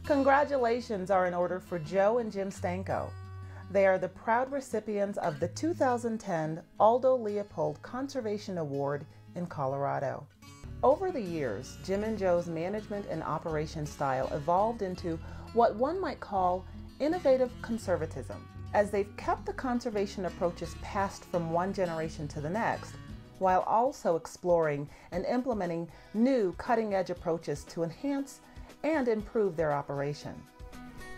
Congratulations are in order for Joe and Jim Stanko. They are the proud recipients of the 2010 Aldo Leopold Conservation Award in Colorado. Over the years, Jim and Joe's management and operation style evolved into what one might call innovative conservatism, as they've kept the conservation approaches passed from one generation to the next, while also exploring and implementing new cutting-edge approaches to enhance and improve their operation.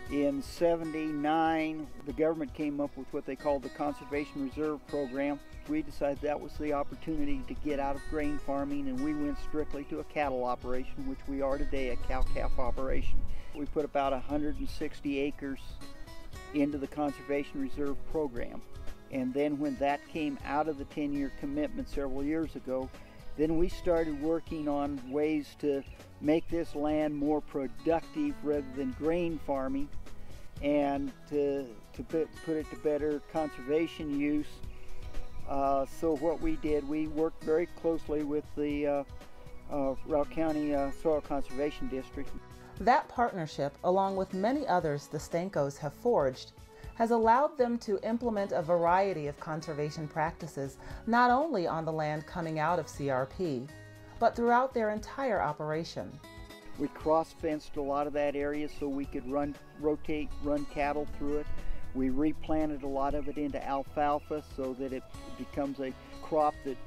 In '79, the government came up with what they called the Conservation Reserve Program. We decided that was the opportunity to get out of grain farming, and we went strictly to a cattle operation, which we are today, a cow-calf operation. We put about 160 acres into the Conservation Reserve Program. And then when that came out of the 10-year commitment several years ago, then we started working on ways to make this land more productive rather than grain farming, and to put it to better conservation use. So what we did, we worked very closely with the Routt County Soil Conservation District. That partnership, along with many others the Stankos have forged, has allowed them to implement a variety of conservation practices not only on the land coming out of CRP, but throughout their entire operation. We cross-fenced a lot of that area so we could run cattle through it. We replanted a lot of it into alfalfa so that it becomes a crop that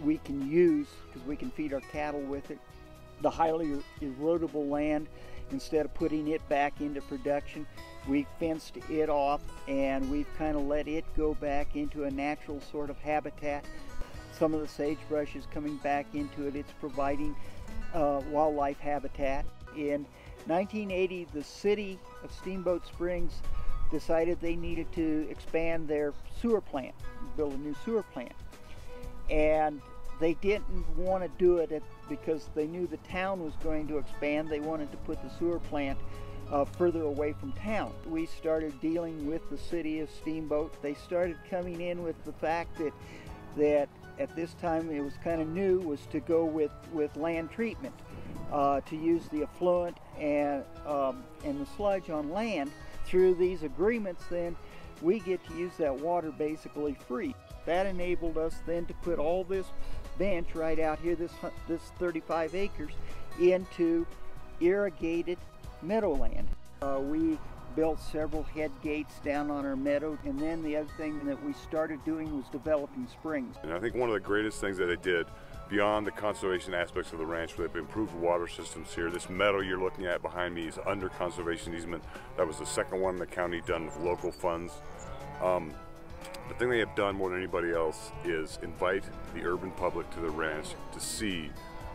we can use because we can feed our cattle with it. The highly erodible land, instead of putting it back into production, we fenced it off and we've kind of let it go back into a natural sort of habitat. Some of the sagebrush is coming back into it. It's providing wildlife habitat. In 1980, the city of Steamboat Springs decided they needed to expand their sewer plant, build a new sewer plant. And they didn't want to do it because they knew the town was going to expand. They wanted to put the sewer plant further away from town. We started dealing with the city of Steamboat. They started coming in with the fact that at this time it was kind of new, was to go with land treatment, to use the effluent and the sludge on land. Through these agreements, then we get to use that water basically free. That enabled us then to put all this bench right out here, this 35 acres, into irrigated meadowland. We built several head gates down on our meadow, and then the other thing that we started doing was developing springs. And I think one of the greatest things that they did, beyond the conservation aspects of the ranch, they've improved water systems here. This meadow you're looking at behind me is under conservation easement. That was the second one in the county done with local funds. The thing they have done more than anybody else is invite the urban public to the ranch to see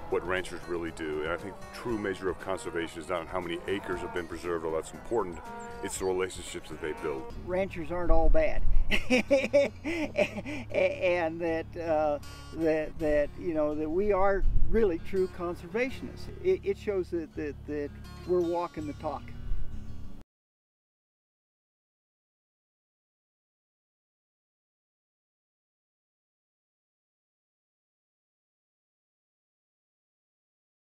what ranchers really do. And I think the true measure of conservation is not how many acres have been preserved, although that's important. It's the relationships that they build. Ranchers aren't all bad, and that you know that we are really true conservationists. It shows that we're walking the talk.